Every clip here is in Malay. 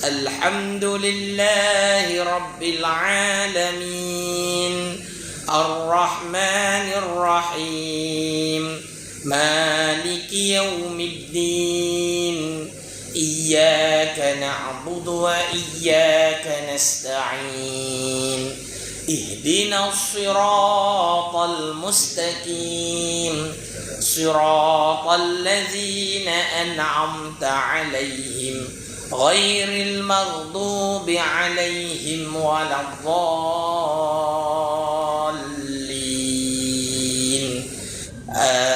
الحمد لله رب العالمين الرحمن الرحيم مالك يوم الدين إياك نعبد وإياك نستعين اهدنا الصراط المستقيم صراط الذين أنعمت عليهم غير المغضوب عليهم ولا الضالين آمين.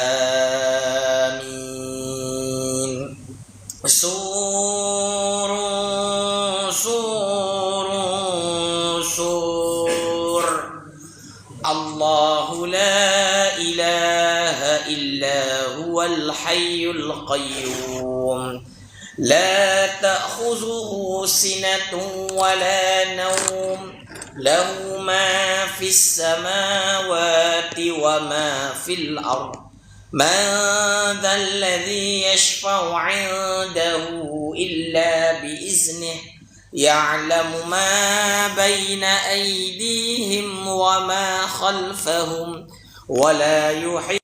سور سور سور الله لا إله إلا هو الحي القيوم لا تأخذه سنة ولا نوم له ما في السماوات وما في الأرض من ذا الذي يشفع عنده إلا بإذنه يعلم ما بين أيديهم وما خلفهم ولا يحيط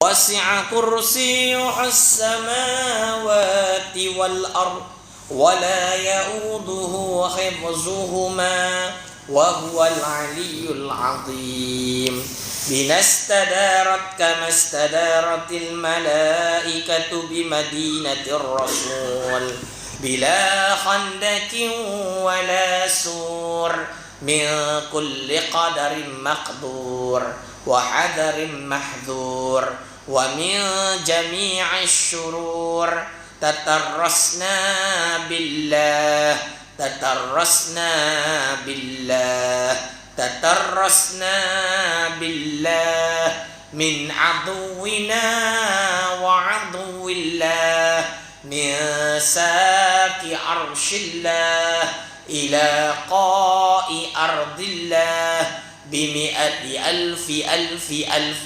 وسع كرسيه السماوات والأرض ولا يؤوده حفظهما وهو العلي العظيم. بنا استدارت كما استدارت الملائكة بمدينة الرسول بلا خندق ولا سور من كل قدر مقدور وحذر محذور ومن جميع الشرور تترسنا بالله تترسنا بالله تترسنا بالله من عدونا وعدو الله من ساك عرش الله إلى قاء أرض الله بمئة ألف ألف ألف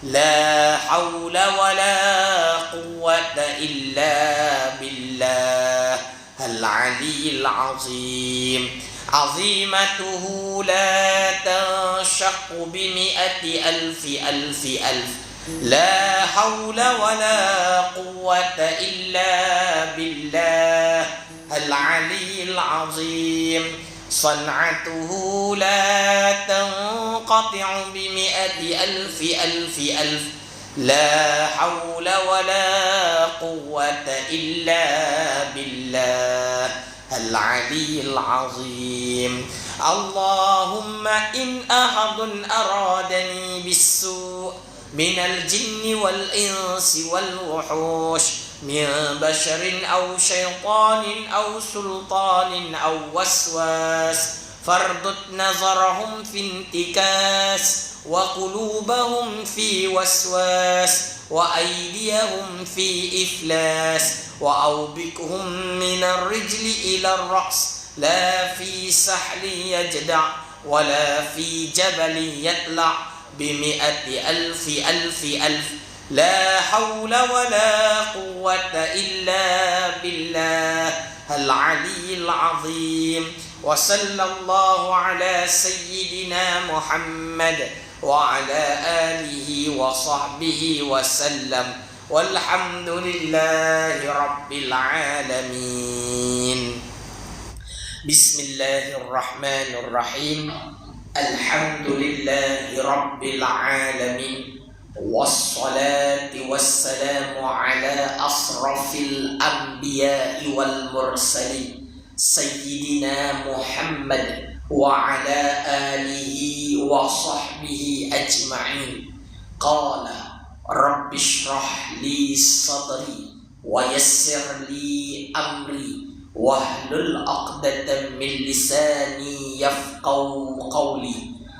لا حول ولا قوة إلا بالله العلي العظيم. عظيمته لا تنشق بمئة ألف ألف ألف لا حول ولا قوة إلا بالله العلي العظيم. صنعته لا تنقطع بمئة ألف ألف ألف لا حول ولا قوة إلا بالله العلي العظيم. اللهم إن أحد أرادني بالسوء من الجن والإنس والوحوش من بشر أو شيطان أو سلطان أو وسواس فاردد نظرهم في انتكاس وقلوبهم في وسواس وأيديهم في إفلاس وأوبكهم من الرجل إلى الرأس لا في سحل يجدع ولا في جبل يطلع بمئة ألف ألف ألف لا حول ولا قوة إلا بالله العلي العظيم. وصلى الله على سيدنا محمد وعلى آله وصحبه وسلم والحمد لله رب العالمين. بسم الله الرحمن الرحيم. الحمد لله رب العالمين والصلاة والسلام على أشرف الأنبياء والمرسلين سيدنا محمد وعلى آله وصحبه أجمعين. قال رب اشرح لي صدري ويسر لي أمري واحلل عقدة من لساني يفقهوا قولي.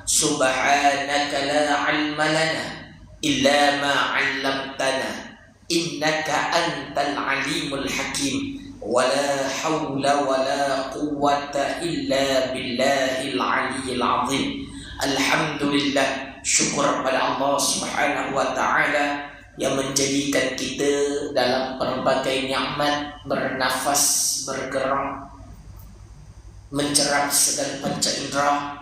سبحانك لا علم لنا إلا ما علمتنا إنك أنت العليم الحكيم. ولا حول ولا قوة إلا بالله العلي العظيم. الحمد لله syukur kepada Allah Subhanahu wa taala yang menjadikan kita dalam berbagai nikmat, bernafas, bergerak, mencerap segala panca indera,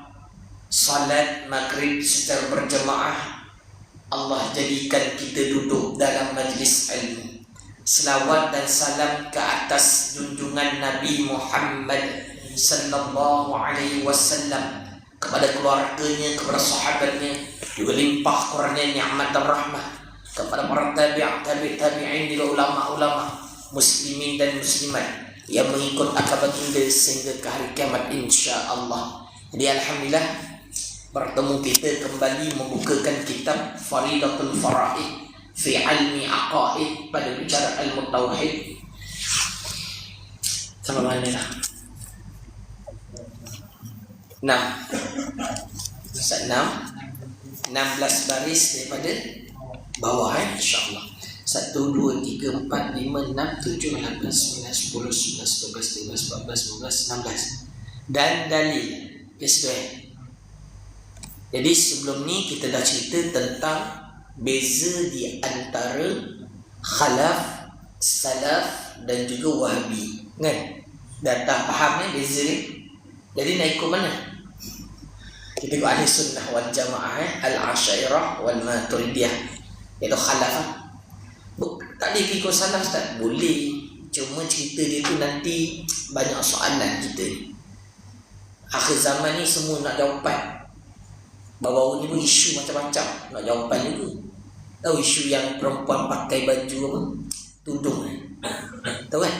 salat maghrib secara berjemaah. Allah jadikan kita duduk dalam majlis ilmu. Selawat dan salam ke atas junjungan Nabi Muhammad sallallahu alaihi wasallam, kepada keluarganya, kepada sahabatnya, juga limpah kurangnya nikmat dan rahmat kepada para tabi'in, juga ulama-ulama muslimin dan muslimat yang mengikut akal baginda sehingga ke hari kiamat insya-Allah. Jadi alhamdulillah bertemu kita kembali membukakan kitab Faridatul Faraid fi ilmi aqaid pada bicara ilmu tauhid. Sama mana lah. 16 baris daripada bawah insya-Allah. 1 2 3 4 5 6 7 8 9 10 11 12 13 14 15 16 dan dalil. Yes, jadi sebelum ni kita dah cerita tentang beza di antara khalaf, salaf dan juga wahabi, kan? Dah tak faham ni beza ni. Jadi nak ikut mana? Kita ikut ahli sunnah wal jamaah, al-asyairah wal maturidiyah, iaitu khalaf. Tak boleh ikut salaf, tak boleh. Cuma cerita dia tu nanti banyak soalan kita ni. Akhir zaman ni semua nak jawapan. Baru-baru ni pun isu macam-macam nak jawapan juga. Tahu isu yang perempuan pakai baju apa? Tudung ni. Tahu kan?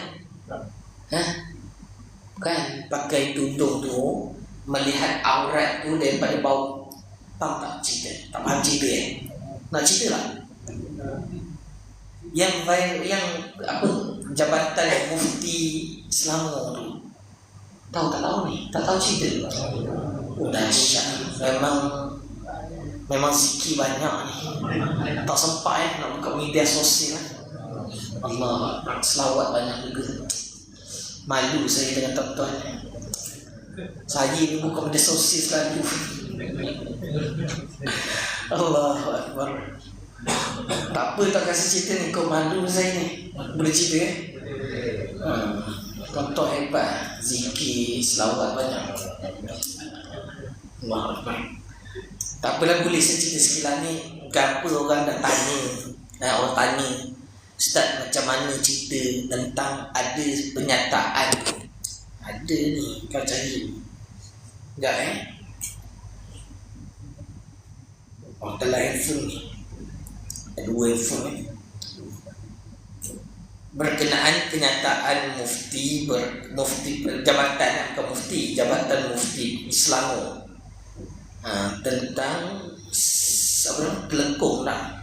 Kan pakai tudung tu melihat aurat tu daripada bawah. Faham tak cerita? Tak faham cerita Nak cerita lah. Yang apa, jabatan mufti Selangor tu. Tahu tak tahu ni? Tak tahu cerita. Dahsyat. Memang zikir banyak ni. Tak sempat nak buka media sosial. Allah, selawat banyak juga. Malu saya dengan tuan-tuan. Saya ni buka media sosial selalu. Allahu Akbar. Tak apa, tak kasih cerita ni. Kau malu saya ni. Boleh cerita Contoh hebat. Zikir, selawat banyak. Allahu Akbar. Tak apalah, boleh saya cerita sekilas ni. Kenapa orang dah tanya, orang tanya, Ustaz macam mana cerita tentang ada penyataan. Ada ni, kau cari. Sekejap Oh, telah handphone ni. Ada 2 handphone ni. Berkenaan kenyataan mufti jabatan mufti Selangor tentang apa, telekung lah,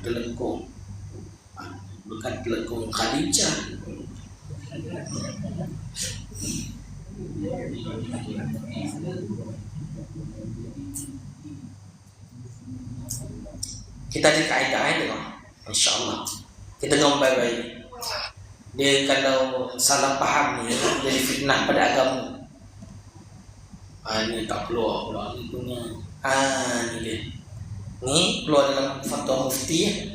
telekung bukan telekung Khadijah. Kita ada kaedah tengok, insya-Allah. Kita dengar baik-baik. Dia kalau salah faham ni jadi fitnah pada agama. Ni tak keluar ni punya. Ni dia. Ni keluar dalam fatwa mufti.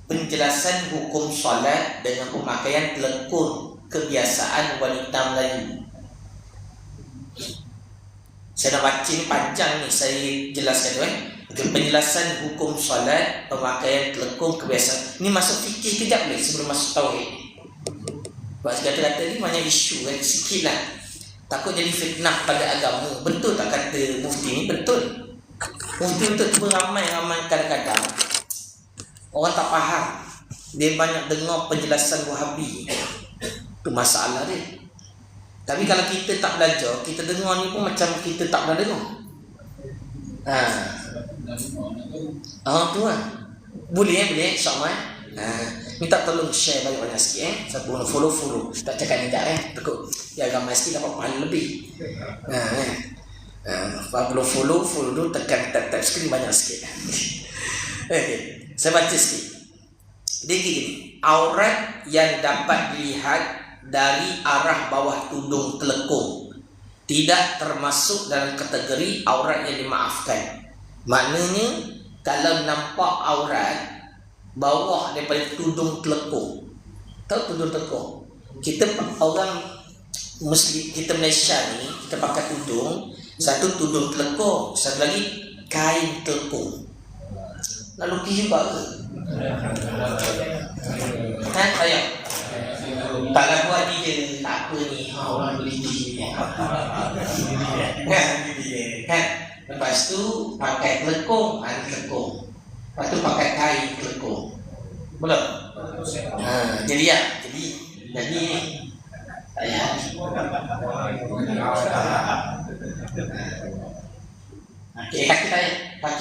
Penjelasan hukum solat dengan pemakaian telekung kebiasaan wanita Melayu. Saya nak baca ni panjang ni, saya jelaskan penjelasan hukum solat, pemakaian telekung kebiasaan. Ni masuk fikir kejap boleh sebelum masuk tauhid. Sebab kata-kata ni banyak isu kan, sikit lah. Takut jadi fitnah pada agama. Betul tak kata mufti ni? Betul. Mufti betul, tu ramai kadang-kadang orang tak faham. Dia banyak dengar penjelasan Wahabi. Itu masalah dia. Tapi kalau kita tak belajar, kita dengar ni pun macam kita tak pernah dengar. Tu lah. Boleh insyaAllah. Minta tolong share banyak-banyak sikit Siapa nak follow. Tak cakap ni tak takut ya ramai sikit dapat pahala lebih. Kalau follow dulu, tekan tap screen banyak sikit. Okay. Saya baca sikit. Dia gini, aurat yang dapat dilihat dari arah bawah tudung telekung tidak termasuk dalam kategori aurat yang dimaafkan. Maknanya kalau nampak aurat bawah daripada tudung telekung, tahu tudung telekung? Kita orang Muslim, kita Malaysia ni, kita pakai tudung. Satu tudung telekung, satu lagi kain telekung. Nak lukis juga ke? Kan saya kalau buat ni je tak apa ni, orang boleh dia. Kan? Lepas tu pakai telekung, telekung. Lepas tu pakai kain telekung. Boleh? Jadi kaki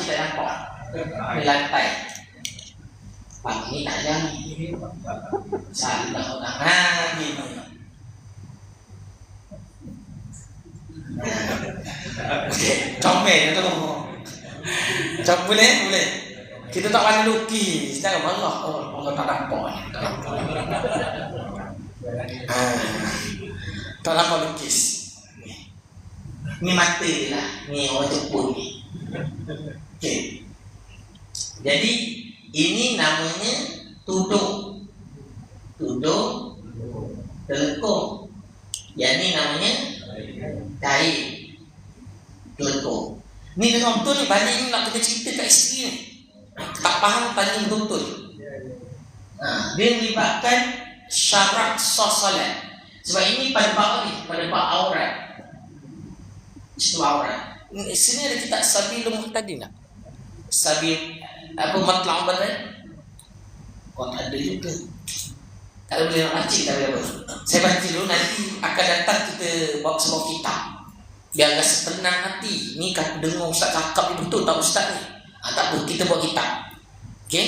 tak nampak di lantai. Pagi ni tak jadi. Salah orang gini. Comel tu. Boleh. Kita tak pandai lukis. Jangan marah. Orang tak nampak. Tak nampak lukis. Ni mata dia lah. Ni orang Jepun ni. Okey. Jadi ini namanya tudung telekung. Yang ni namanya kain telekung. Ni dengan betul ni, balik ni nak kena cerita kat isteri ni. Tak faham tanya betul. Dia melibatkan syarat sah solat. Sebab ini pada bab aurat. Itu aurat. Sini ada kitab Sabilul Muhtadin tak? Sabil apa matlam badan? Kau tak ada juga. Kalau boleh nak baca tak apa. Saya baca dulu, nanti akan datang kita bawa sebuah kitab. Biar rasa tenang hati. Ni kan dengar ustaz cakap ni betul tak ustaz ni? Tak apa, kita buat kitab. Okey?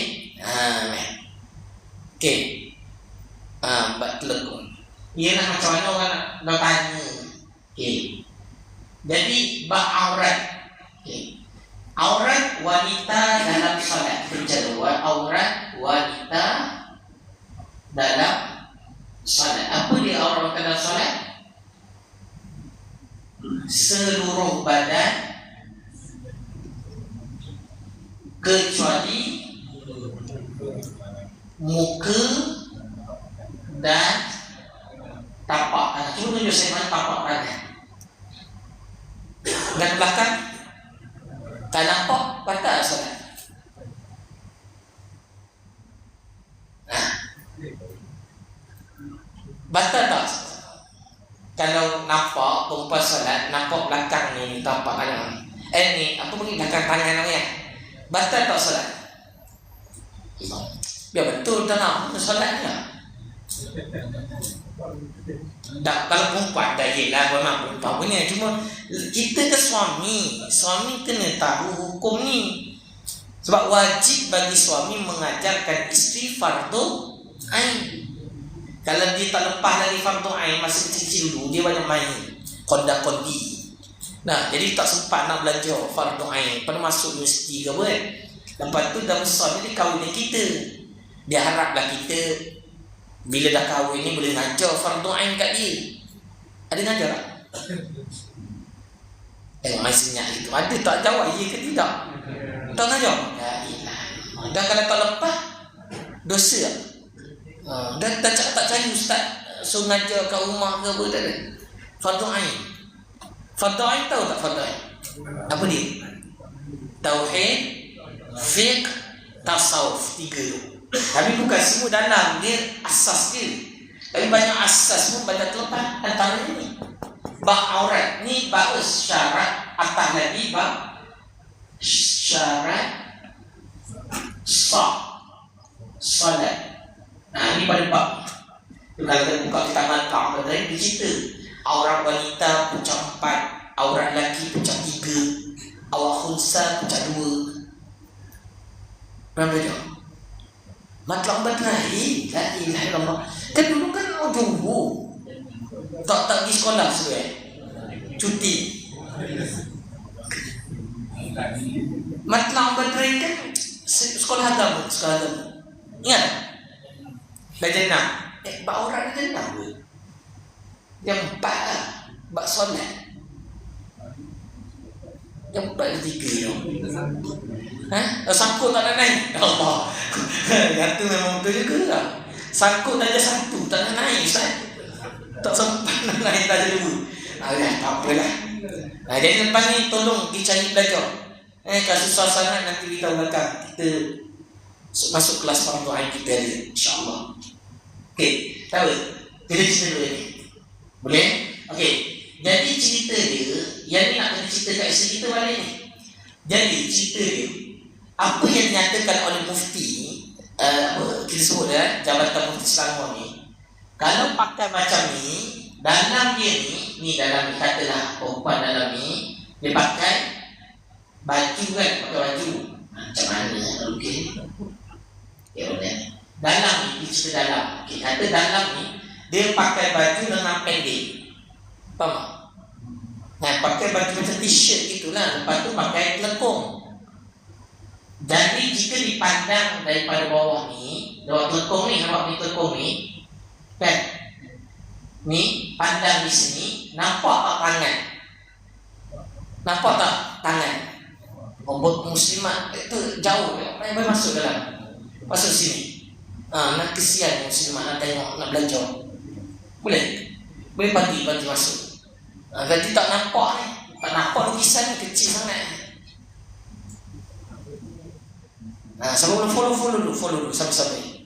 Okey. Bab telekung. Ialah macam mana orang nak tanya. Okey. Jadi bab aurat. Okey. Aurat wanita dalam solat. Penceluan aurat wanita dalam solat. Apa dia aurat wanita dalam solat? Seluruh badan kecuali muka dan tapak tangan. Cuba tunjuk saya mana tapak tangan. Dan ke belakang tak nampak, batal solat. Batal tak? Kalau nampak perempuan solat, nampak belakang ni tapak tangan. Ni apa panggil belakang tangan ni? Batal tak solat? Biar betul tak nak solat ni. Tak, kalau perempuan dah yelah memang perempuan punya. Cuma kita ke suami kena tahu hukum ni. Sebab wajib bagi suami mengajarkan isteri fardu ain. Kalau dia tak lepas dari fardu ain masa kecil-kecil dulu, dia banyak main konda-kondi. Nah, jadi tak sempat nak belajar fardu ain. Pada masuk universiti ke apa kan. Lepas tu dah besar, jadi kahwin kita. Dia haraplah kita bila dah kahwin ni boleh ngajar fardu ain kat dia. Ada ngajar tak? Maksudnya itu ada tak jawab ya ke tidak? Tak ngajar? Ya ilah. Dan kalau tak lepas dosa tak? Dan tak cari ustaz suruh ngajar kat rumah ke apa tak ada. Fardu ain. Fardu ain tahu tak fardu ain? Apa dia? Tauhid, fiqh, tasawuf, 3 tu. Tapi bukan semua dalam dia asas dia. Tapi banyak asas pun banyak terlepas antara ini. Bab aurat ni bab syarat, atas lagi bab syarat sah solat. Ini pada bab. Kalau kita buka kitab Al-Qa'am tadi dia cerita aurat wanita pecah 4, aurat lelaki pecah 3, aurat khunsa pecah 2. Berapa tu? Matlab badlahi, la ilaha illallah. Kan dulu kan orang tunggu. Tak pergi sekolah sebenarnya. Cuti. Matlab badlahi kan sekolah agama. Ingat? Belajar 6. Bak orang belajar 6 ke? Yang 4 lah. Bak solat. Yang 4 ke 3 tu. Sangkut tak nak naik. Allah. Yang tu memang betul juga lah. Sangkut darjah 1 tak nak naik Ustaz. Tak sempat nak naik darjah 2. Tak apalah. Jadi lepas ni tolong dicari belajar. Kalau susah sangat nanti kita belakang kita masuk kelas fardu ain kita dia, insya-Allah. Okey, tahu? Kita cerita dulu ni. Boleh? Okey. Jadi cerita dia, yang ni nak kena cerita kat isteri kita balik ni. Jadi cerita dia, apa yang dinyatakan oleh mufti, kita sebut Jabatan Mufti Selangor ni, kalau pakai macam ni, dalam dia ni dalam ni katalah perempuan dalam ni, dia pakai baju kan, pakai baju. Macam mana okey? Ya boleh. Dalam ni, dia cerita dalam. Okey, kata dalam ni, dia pakai baju lengan pendek. Faham? Pakai baju macam t-shirt gitulah. Lepas tu pakai telekung. Jadi jika dipandang daripada bawah ni, lewat telekung ni, nampak ni telekung ni, kan? Ni pandang di sini, nampak tak tangan? Nampak tak tangan? Ombak muslimat itu jauh, boleh masuk dalam, masuk sini. Nak kesian muslimat nak tengok, nak belajar. Boleh pagi masuk. Jadi tak nampak ni, tak nampak lukisan ni kecil sangat. Sama follow dulu sampai-sampai.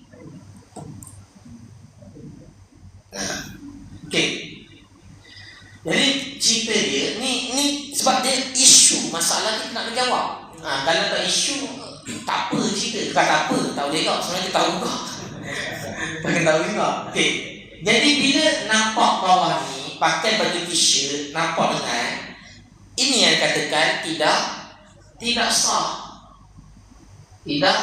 Okey. Jadi cerita dia ni sebab dia isu masalah kita nak menjawab. Kalau tak isu tak apa cerita, tak apa, tak boleh kau sebenarnya kita tahu kau. Tak tahu juga. Okey. Jadi bila nampak bawah ni pakai baju t-shirt, nampak lengan, ini yang katakan tidak sah. Tidak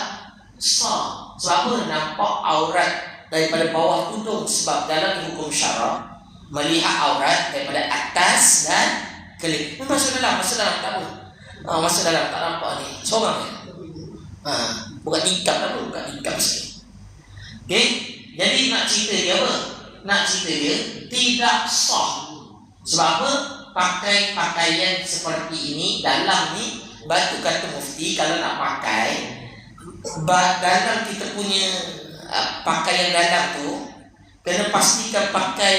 sah. Sebab apa? Nampak aurat daripada bawah tudung. Sebab dalam hukum syarak melihat aurat daripada atas dan kelip. Masuk dalam tak apa. Masuk dalam tak nampak ni. Seorang ni. Bukan nikab tak apa, bukan nikab sikit. Okey. Jadi nak cerita dia apa? Nak cerita dia tidak sah. Sebab apa? Pakai pakaian seperti ini dalam ni, batu kata mufti kalau nak pakai dalam kita punya pakaian dalam tu kena pastikan pakai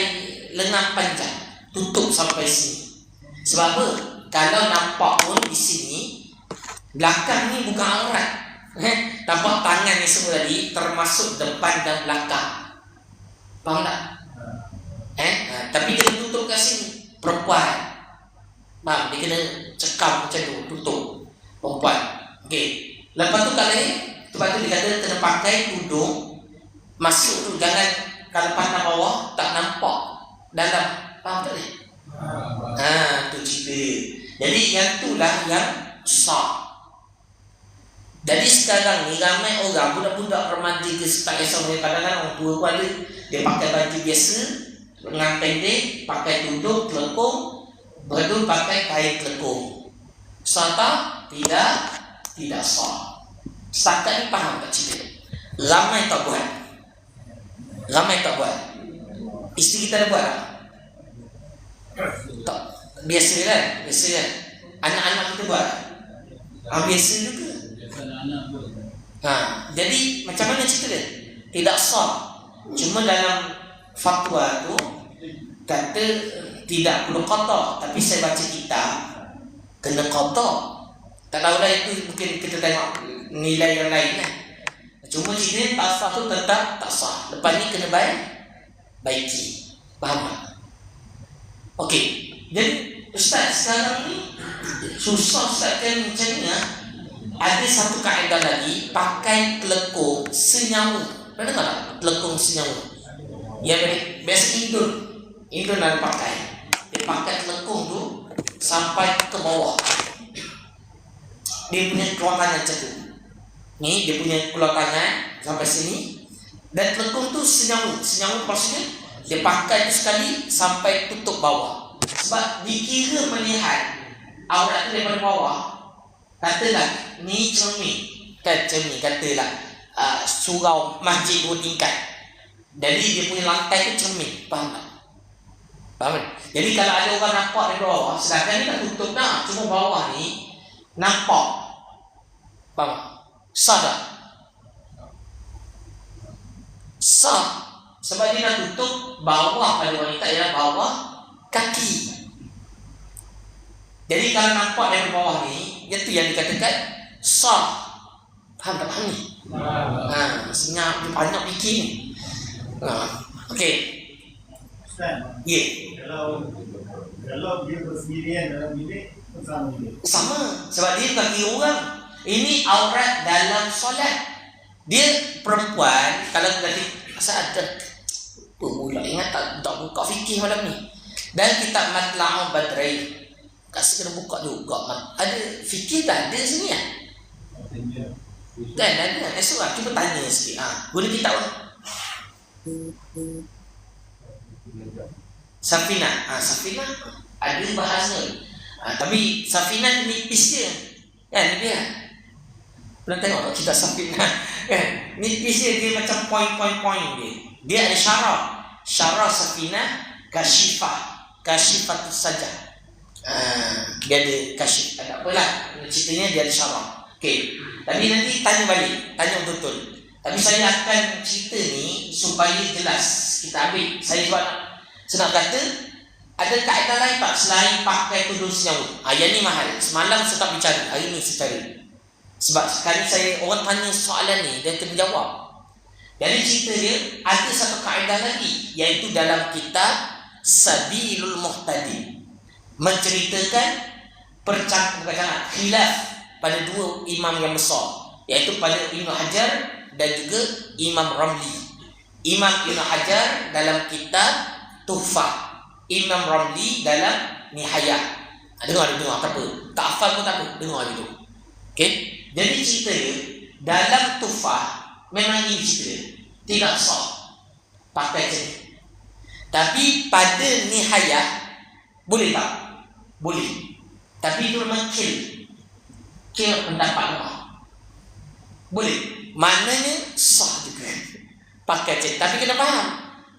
lengan panjang, tutup sampai sini. Sebab apa? Kalau nampak pun di sini belakang ni bukan aurat. Nampak tangan ni semua tadi termasuk depan dan belakang. Faham tak? Tapi kena tutup kat sini. Perempuan, faham? Dia kena cekam macam tu, tutup perempuan. Okey. Lepas tu lepas tu dia kata kena pakai tudung masuk tu, jangan kalau pandang bawah tak nampak dalam. Faham tak ni? Tu cerita dia. Jadi yang itulah yang sah. Jadi sekarang ni ramai orang, budak-budak remaja ke tak kisah, kadang-kadang orang tua pun ada, dia pakai baju biasa lengan pendek, pakai tudung, telekung, betul pakai kain telekung. Sah tak? Tidak sah. Setakat ni faham tak cerita? Ramai tak buat. Isteri kita ada buat tak? Biasa kan? Anak-anak kita buat biasa juga. Jadi macam mana cerita dia? Tidak sah. Cuma dalam fatwa tu kata tidak perlu qada, tapi saya baca kitab kena qada. Tak tahulah itu, mungkin kita tengok nilai yang lain kan. Cuma cerita tak sah tu tetap tak sah. Lepas ni kena baiki. Faham tak? Okey. Jadi Ustaz sekarang ni susah Ustaz kan macam ni Ada satu kaedah lagi, pakai telekung senyawa. Pernah dengar tak? Telekung senyawa. Ya biasa Indon ada pakai. Dia pakai telekung tu sampai ke bawah. Dia punya keluar tangan macam tu. Ni dia punya keluar tangan sampai sini. Dan telekung tu senyawa. Senyawa maksudnya dia pakai tu sekali sampai tutup bawah. Sebab dikira melihat aurat tu daripada bawah. Katalah ni cermin. Katalah surau masjid 2 tingkat. Jadi dia punya lantai tu cermin. Faham tak? Faham tak? Jadi kalau ada orang nampak dari bawah, sedangkan ni tak tutup dah, cuma bawah ni nampak. Faham? Sah tak? Sah. Sebab dia nak tutup bawah pada wanita ialah bawah kaki. Jadi kalau nampak dari bawah ni, itu yang dikatakan sah. Faham tak faham ni? Senyap dia banyak fikir ni. Okey. Ustaz, kalau dia bersendirian dalam bilik, sama juga. Sama, sebab dia bagi orang. Ini aurat dalam solat. Dia perempuan kalau nanti asal ada pula ingat tak buka fikir malam ni. Dan kitab Matla'ul Badri kasih kena buka juga. Ada fikir tak ada sini ya? Dan ada. Esok cuba tanya sikit. Guna kitab apa? Safina. Safina ada bahasa. Tapi Safina nipis dia. Kan dia. Pernah tengok tak kita Safina? Kan nipis dia macam point dia. Dia ada syarah. Syarah Safina kasyifatus saja. Dia ada kasyif. Tak apalah. Ceritanya dia ada syarah. Okey. Tapi nanti tanya balik. Tanya betul-betul. Tapi saya akan cerita ni supaya jelas. Kita ambil. Saya juga nak kata ada kaedah lain tak selain pakai tudung senyawut. Yang ni mahal. Semalam saya tak bicara. Hari ni saya cari. Sebab sekali saya orang tanya soalan ni dia kena jawab. Jadi cerita dia ada satu kaedah lagi, iaitu dalam kitab Sabilul Muhtadi, menceritakan percakapan khilaf pada dua imam yang besar, iaitu pada Ibn Hajar dan juga Imam Ramli. Imam Ibn Hajar dalam kitab Tuhfah, Imam Ramli dalam Nihayah. Dengar tak apa. Tak hafal pun tak apa, dengar gitu. Okey. Jadi cerita dia dalam Tuhfah memang ini cerita dia. Tidak sah pakai macam ni. Tapi pada Nihayah boleh tak? Boleh. Tapi itu memang kill pendapat lemah. Boleh. Maknanya sah juga pakai macam ni. Tapi kena faham,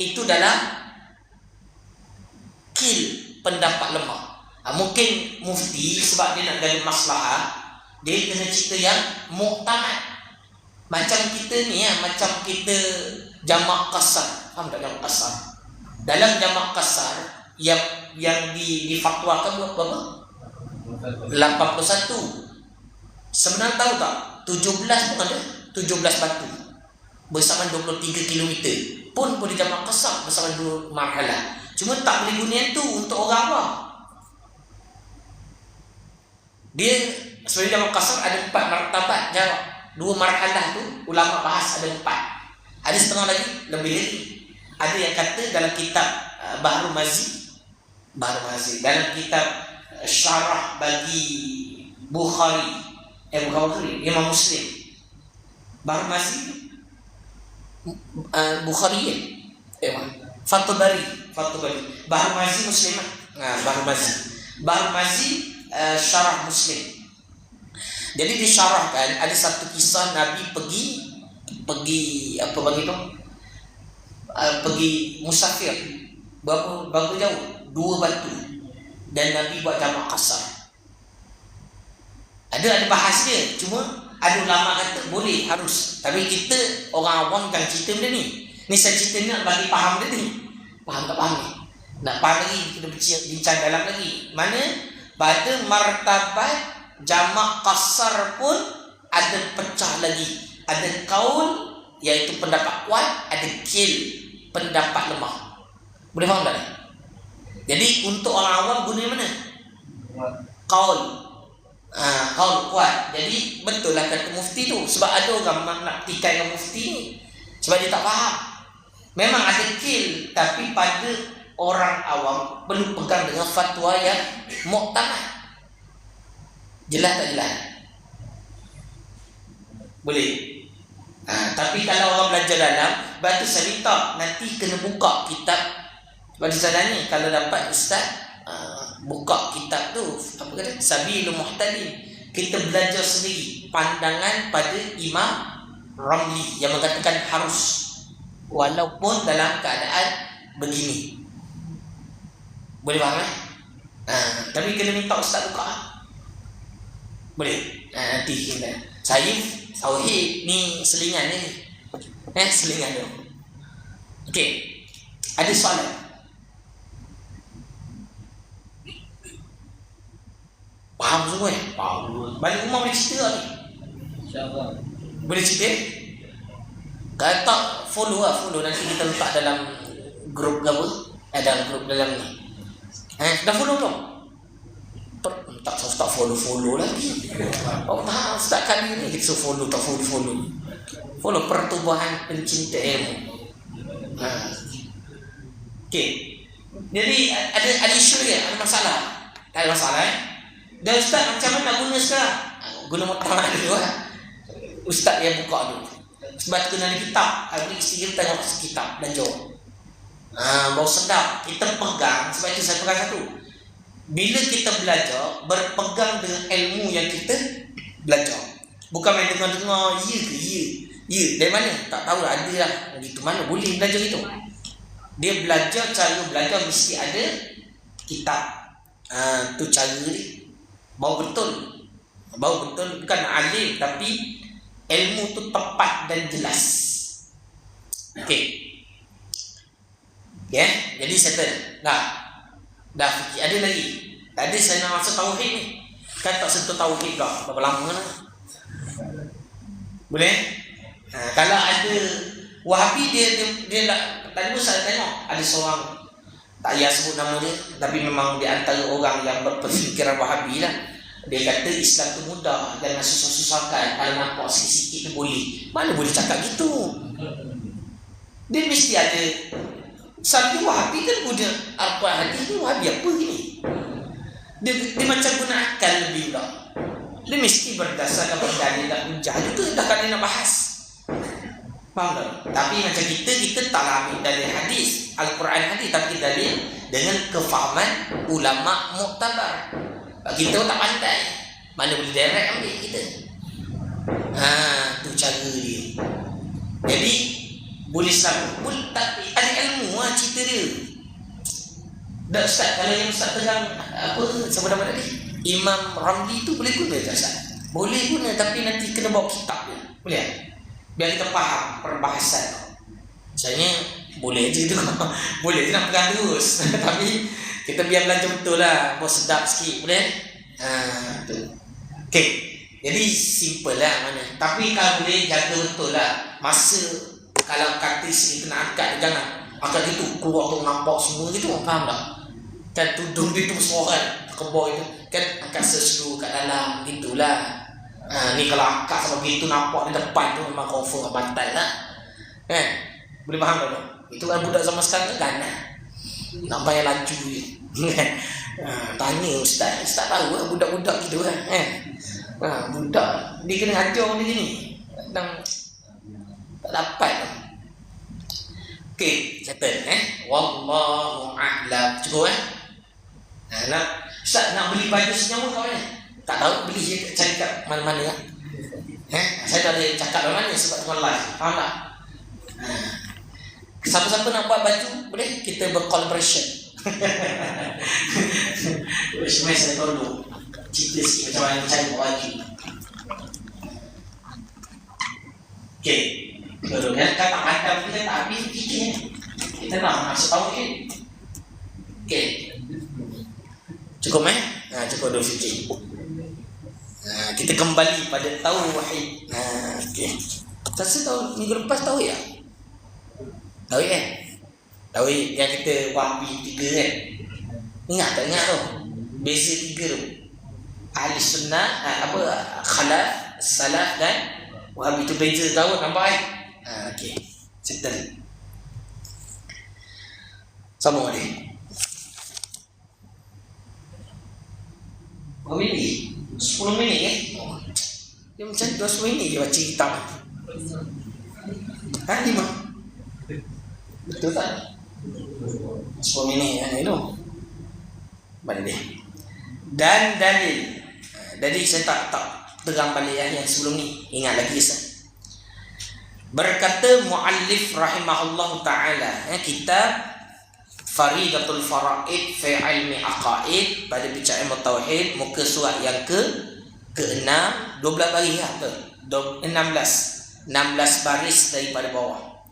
itu dalam kill pendapat lemah. Mungkin mufti sebab dia nak jaga maslahah, dia kena cerita yang muktamad. Macam kita ni macam kita jamak kasar. Faham tak jamak kasar? Dalam jamak kasar yang difatwakan berapa? 81. Sebenarnya tahu tak? 17 pun ada. 17 batu bersama 23 km pun boleh jamak kasar bersama dua marhalah. Cuma tak boleh guna yang tu untuk orang awam. Dia sebenarnya jamak kasar ada 4 martabat jawab. 2 marhalah tu ulama bahas ada 4. Ada setengah lagi lebih lagi. Ada yang kata dalam kitab Bahrul Mazi dalam kitab syarah bagi Bukhari Imam Muslim. Bahrul Mazi Bukhari Fathul Bari Bahrul Mazi Muslimah. Bahrul Mazi syarah Muslim. Jadi disyarahkan ada satu kisah Nabi pergi apa bagi tu? Pergi musafir. Berapa jauh? 2 batu. Dan Nabi buat jamak kasar. Ada bahas dia. Cuma ada ulama kata boleh, harus. Tapi kita orang awam jangan cerita benda ni. Ni saya cerita ni nak bagi faham dia ni. Faham tak faham ni? Nak faham lagi kita bincang dalam lagi. Mana pada martabat jamak kasar pun ada pecah lagi. Ada kaul iaitu pendapat kuat, ada kil pendapat lemah. Boleh faham tak? Jadi untuk orang awam guna mana? Kaul. Kaul kuat. Jadi betul lah kata mufti tu. Sebab ada orang nak tikai dengan mufti ni sebab dia tak faham. Memang ada kil, tapi pada orang awam perlu pegang dengan fatwa yang muktamad. Jelas tak jelas? Boleh. Tapi kalau orang belajar dalam, batu saya minta nanti kena buka kitab. Batu saya ni kalau dapat ustaz buka kitab tu apa kata? Sabilul Muhtadi. Kita belajar sendiri pandangan pada Imam Ramli yang mengatakan harus walaupun dalam keadaan begini. Boleh faham? Tapi kena minta ustaz buka. Boleh? Nanti kita. Saya tauhid ni selingan ni. Selingan tu. Okey. Ada soalan? Faham semua? Faham. Balik rumah boleh cerita ni. InsyaAllah. Boleh cerita? Kalau tak, follow nanti kita letak dalam grup apa? Dalam grup dalam ni. Dah follow belum? Tak follow lagi. Oh tak, setiap kali ni kita follow. Follow pertubuhan pencinta ilmu. Okey. Jadi ada isu dia, ada masalah. Tak ada masalah Dan ustaz macam mana guna sekarang? Guna muktamad dulu Ustaz yang buka dulu. Sebab kena ada kitab. Hari ni kita tengok kitab dan jawab. Bau sedap. Kita pegang. Sebab itu saya pegang satu. Bila kita belajar, berpegang dengan ilmu yang kita belajar. Bukan main dengar-dengar, ya ke ya. Ya, dari mana? Tak tahu lah, ada lah. Gitu mana boleh belajar gitu. Dia belajar, cara belajar mesti ada kitab. Tu cara dia. Bau betul. Bukan alim, tapi ilmu tu tepat dan jelas. Okey. Jadi settle. Dah fikir. Ada lagi. Tadi saya nak masuk tauhid ni. Kan tak sentuh tauhid dah. Berapa lama lah. Boleh? Kalau ada Wahabi dia tadi pun saya tengok ada seorang, tak payah sebut nama dia, tapi memang di antara orang yang berfikiran Wahabi lah. Dia kata Islam tu mudah, jangan susah-susahkan. Kalau nampak sikit-sikit tu boleh. Mana boleh cakap gitu? Dia mesti ada. Sampai Wahabi kan guna apa hadis ni, Wahabi apa gini? Dia macam guna akal lebih pula. Dia mesti berdasarkan dalil dan hujah juga dah kan dia nak bahas. Faham tak? Tapi macam kita tak ambil dalil hadis, Al-Quran hadis, tapi dalil dengan kefahaman ulama muktabar. Kita tak pandai, mana boleh direct ambil kita. Tu cara dia. Jadi boleh selalu, tapi ada ilmu cerita dia. Dah Ustaz, kalau yang Ustaz tegang apa siapa nama tadi? Imam Ramli tu boleh guna tak Ustaz? Boleh guna, tapi nanti kena bawa kitab dia. Boleh tak? Biar kita faham perbahasan. Misalnya boleh je tu. Boleh je nak pegang terus. Tapi kita biar belajar betul lah. Bos sedap sikit. Boleh? Tu. Okay. Jadi simple lah mana. Tapi kalau boleh jaga betul lah. Masa kalau kata sini kena angkat, jangan angkat itu keluar tu nampak semua gitu. Faham tak? Kan tudung dia tu seorang ke bawah itu. Kan angkat seseru kat dalam. Gitulah. Ni kalau angkat sama begitu nampak di depan tu memang confirm bantal lah. Boleh faham tak? Itu kan budak zaman sekarang kan. Nak bayar laju je. Tanya Ustaz tahu lah budak-budak gitu kan. Budak dia kena ajar dia ni. Tak dapat. Okey, settle wallahu a'lam. Cukup Ustaz nak beli baju senyawa kat mana? Tak tahu, beli je cari kat mana-mana lah. Saya tak ada cakap dari mana sebab tuan live. Faham tak? Siapa-siapa nak buat baju, boleh kita bercollaboration. Semua saya tolong cerita sikit macam mana cari buat baju. Okey. Betul kan? Kata pandang kita tak habis fikir. Kita nak masuk tahu kan? Okey. Cukup cukup dulu fikir. Kita kembali pada tauhid. Okey. Saya tahu minggu lepas tahu ya? Tahu kan? Tauhid yang kita Wahabi 3 kan? Ingat tak ingat tu? Beza 3 tu. Ahli sunnah, khalaf, salaf dan Wahabi tu beza tahu nampak kan? Okey. Settle. Sambung lagi. Berapa minit? 10 minit kan? Dia macam 20 minit dia baca kitab. 5. Betul tak? 10 minit kan itu. Mana dia? Dan dalil. Jadi saya tak tegang balik yang sebelum ni. Ingat lagi Ustaz. Berkata muallif rahimahullah taala, kitab Faridatul Faraid fi ilmi aqaid pada bicara ilmu tauhid, muka surat yang ke ke-6, 12 baris lah, betul. 16 baris daripada bawah.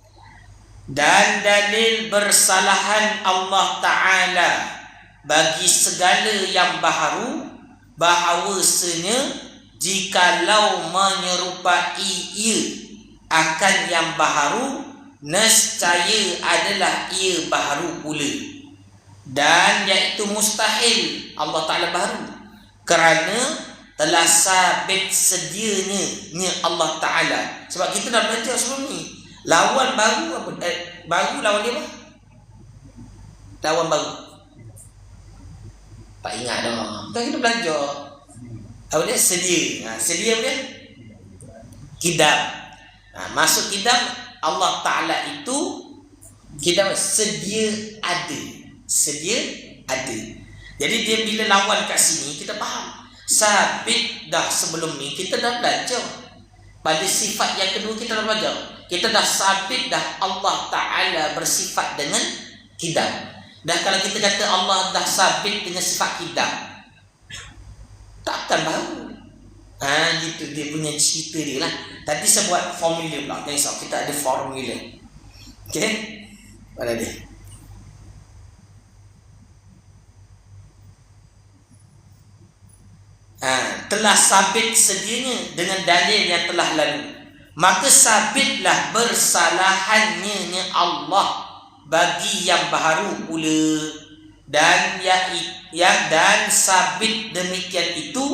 Dan dalil bersalahan Allah Ta'ala bagi segala yang baharu, bahawasanya jikalau menyerupai ia akan yang baharu, nescaya adalah ia baharu pula. Dan iaitu mustahil Allah Ta'ala baharu, kerana telah sabit sedianya Allah Ta'ala. Sebab kita dah belajar sebelum ni, lawan baru apa? Baru lawan dia apa? Lawan baru tak ingat dah. Kan kita belajar apa dia? Sedia. Sedia apa dia? Kidam. Masuk kidam Allah Ta'ala itu kidam sedia ada. Sedia ada. Jadi dia bila lawan kat sini kita faham. Sabit dah sebelum ni kita dah belajar. Pada sifat yang kedua kita dah belajar. Kita dah sabit dah Allah Ta'ala bersifat dengan kidam. Dan kalau kita kata Allah dah sabit dengan sifat kidam, takkan baru. Gitu dia punya cerita dia lah. Tadi saya buat formula pula. Jangan risau, kita ada formula. Okay? Mana dia? Telah sabit sedianya dengan dalil yang telah lalu, maka sabitlah bersalahannya Allah bagi yang baharu pula. Dan dan sabit demikian itu,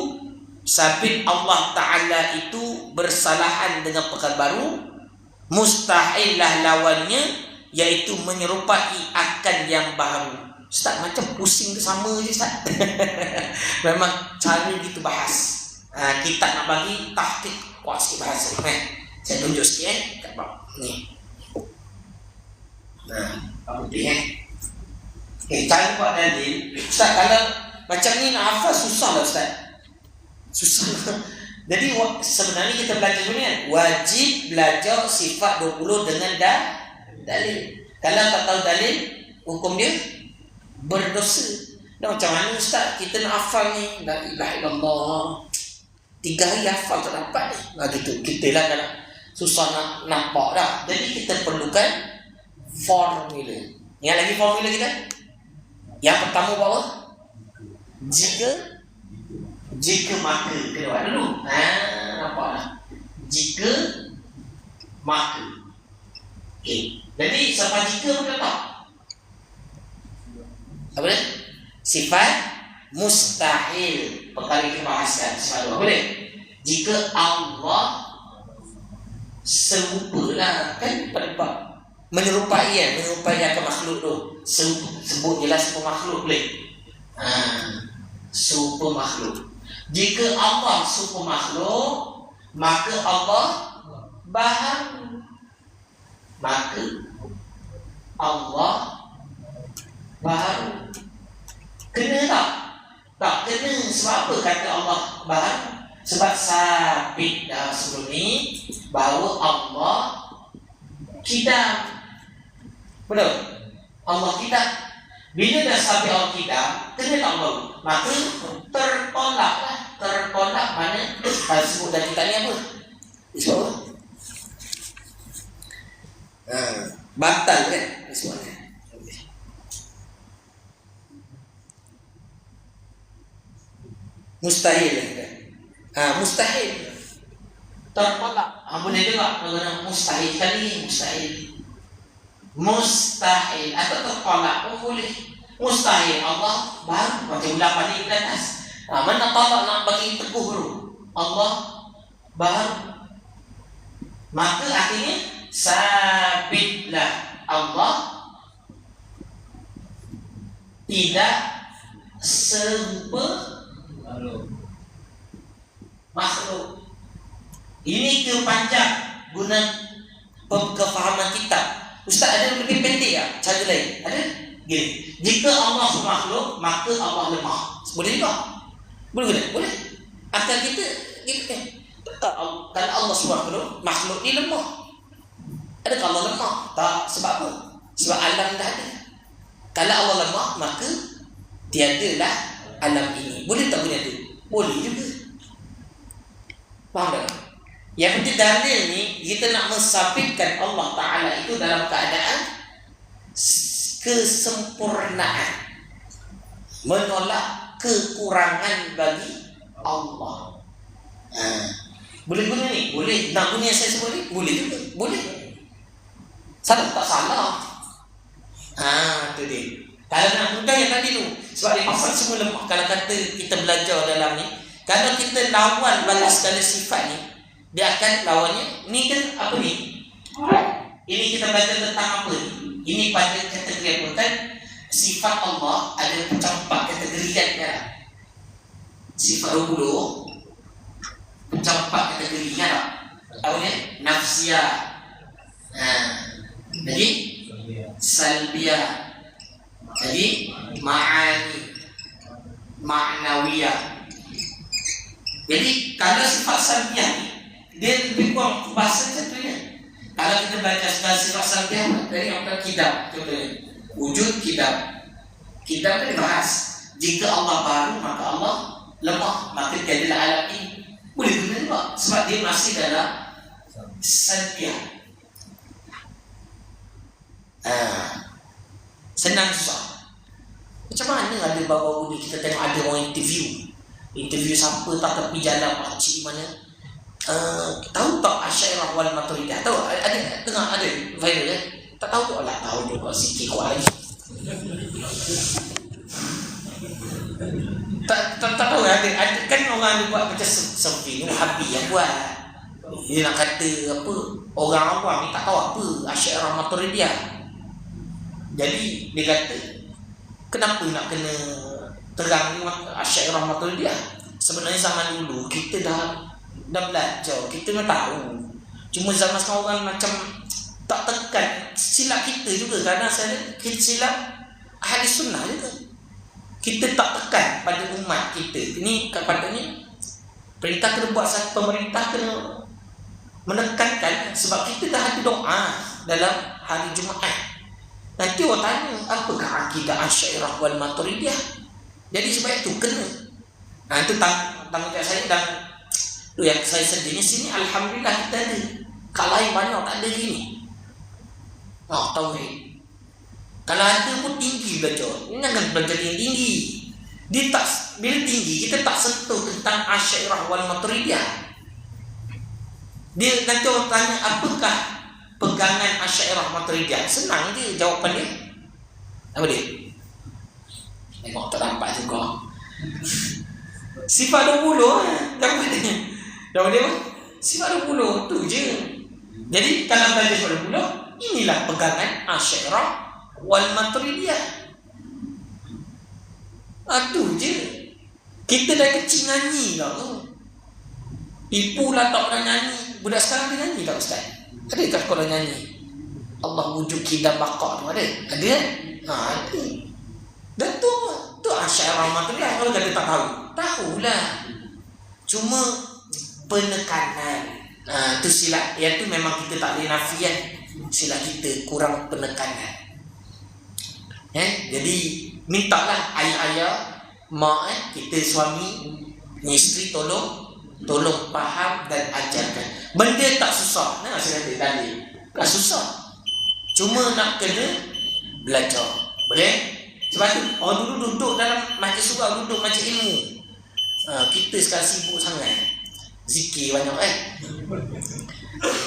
sabit Allah Ta'ala itu bersalahan dengan perkara baru, mustahillah lawannya, iaitu menyerupai akan yang baharu. Ustaz macam pusing sama je Ustaz. Memang cara gitu bahas. Kita nak bagi tahqiq kuat sikit bahasa. Saya tunjuk sikit kat bawah ni. Apa dia? Cara buat dalil. Ustaz kalau macam ni nak hafal susah lah Ustaz. Susah. Jadi sebenarnya kita belajar ni kan, wajib belajar sifat 20 dengan dalil. Kalau tak tahu dalil, hukum dia berdosa. Dan macam mana Ustaz kita nak hafal ni? La ilaha illallah, 3 hari hafal tak dapat ni. Gitu. Kita lah kalau susah nak nampak dah. Jadi kita perlukan formula. Ingat lagi formula kita? Yang pertama bawah, jika maka. Kita buat dulu. Nampak tak? Jika maka. Okay. Jadi sifat jika pun tak. Apa dia? Sifat mustahil. Perkara kita bahaskan sifat apa dia? Jika Allah serupa lah, kan pada bab menyerupai akan makhluk tu. Sebut jelas serupa makhluk boleh. Serupa makhluk. Jika Allah serupa makhluk, maka Allah baharu. Maka Allah baharu. Kena tak? Tak kena. Sebab apa kata Allah baharu? Sebab sabit dah sebelum ni bahawa Allah kidam. Betul? Allah kidam. Bila dah sabit Allah kidam, kena tak baru? Maka tertolaklah. Tertolak mana? Sebut dalam kitab ni apa? Sebut apa? Batal kan? Sebutnya. Mustahil kan? Mustahil. Tertolak. Boleh juga menggunakan mustahil kali. Mustahil atau tertolak pun boleh. Mustahil Allah baru macam ulapan di atas. Mana tolak nak bagi teguh dulu, Allah baru. Maka akhirnya sabitlah Allah tidak serupa makhluk. Ini kepanjang guna kefahaman kitab. Ustaz ada lebih pendek tak? Cara lain ada? Gini, jika Allah makhluk, maka Allah lemah. Boleh juga? Boleh? Boleh. Akal kita gitu. Kalau Allah makhluk ni lemah. Adakah Allah lemah? Tak. Sebab apa? Sebab alam dah ada. Kalau Allah lemah, maka tiadalah alam ini. Boleh tak boleh ada? Boleh juga. Faham tak? Yang penting dalil ni kita nak mensabitkan Allah Ta'ala itu dalam keadaan kesempurnaan, menolak kekurangan bagi Allah. Boleh guna ni? Boleh. Nak guna yang saya sebut ni? Boleh juga. Boleh. Salah tak salah. Tu dia. Kalau nak mudah yang tadi tu. Sebab dia pasal semua lemah. Kalau kata kita belajar dalam ni, kalau kita lawan balas segala sifat ni, dia akan lawannya. Ni kan apa ni? Ini kita belajar tentang apa ni? Ini pada kategori apa kan? Sifat Allah ada macam 4 kategori kan? Sifat rububiyah macam 4 kategori kan? Tahu ni? Nafsiyah. Jadi salbiyah. Jadi ma'ani, ma'nawiyah. Jadi kalau sifat salbiyah ni, dia lebih kurang bahasa contohnya. Kalau kita baca sifat salbiyah dari apa? Kidab contohnya. Wujud kidab. Kidab kan dibahas. Jika Allah baru maka Allah lemah, maka tiadalah alam ini. Boleh guna juga sebab dia masih dalam salbiyah. Senang susah. Macam mana ada baru-baru ni kita tengok ada orang interview siapa tak tepi jalan pakcik mana. Tahu tak Asy'ariyah wal Maturidiyah? Tahu ada tengah ada viral kan? Tak tahu tu lah, tahu juga sikit kuat lagi. Tak tahu ada kan orang ada buat macam survey ni Wahabi yang buat. Dia nak kata apa, orang awam ni tak tahu apa Asy'ariyah Maturidiyah. Jadi dia kata kenapa nak kena terang Asy'ariyah Maturidiyah? Sebenarnya zaman dulu kita dah belajar, kita dah tahu. Cuma zaman sekarang orang macam tak tekan. Silap kita juga kadang kita silap ahli sunnah juga. Kita tak tekan pada umat kita. Ini katanya perintah kena buat, pemerintah kena menekankan sebab kita dah ada doa dalam hari Jumaat. Nanti orang tanya apakah akidah Asy'ariyah wal Maturidiyah. Jadi sebab itu kena. Itu tanggungjawab saya dan yang saya sedihnya sini alhamdulillah kita ada. Kalau lain banyak tak ada gini. Tauhid. Kalau ada pun tinggi belajar. Ini jangan belajar yang tinggi. Dia tak, bila tinggi kita tak sentuh tentang Asy'ariyah wal Maturidiyah. Dia nanti orang tanya apakah pegangan Asy'ariyah Maturidiyah. Senang je jawapan dia. Apa dia? Tengok tak nampak juga. Sifat 20 jawapan dia. Jawapan dia apa? Sifat 20 tu je. Jadi kalau belajar sifat 20, inilah pegangan Asy'ariyah wal Maturidiyah. Tu je. Kita dah kecil nyanyi lah tu. Ibu lah tak pernah nyanyi. Budak sekarang dia nyanyi tak Ustaz? Adakah sekolah nyanyi? Allah wujud kidam baqa tu ada? Ada kan? Ada. Dan tu Asy'ariyah Maturidiyah. Kalau kata tak tahu, tahulah. Cuma penekanan. Tu silap. Yang tu memang kita tak boleh nafikan. Silap kita kurang penekanan. Jadi mintalah ayah-ayah, mak kita suami, isteri tolong faham dan ajarkan. Benda tak susah. Saya kata tadi tak susah. Cuma nak kena belajar. Boleh? Sebab tu orang dulu duduk dalam majlis surau, duduk majlis ilmu. Kita sekarang sibuk sangat. Zikir banyak kan?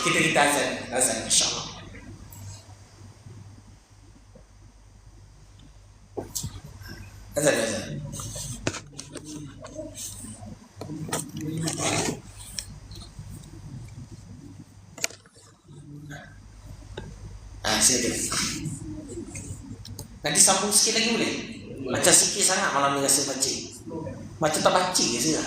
Kita azan insya-Allah. Azan. Silakan. Nanti sambung sikit lagi boleh? Macam sikit sangat malam ni rasa baca. Macam tak baca ke saya?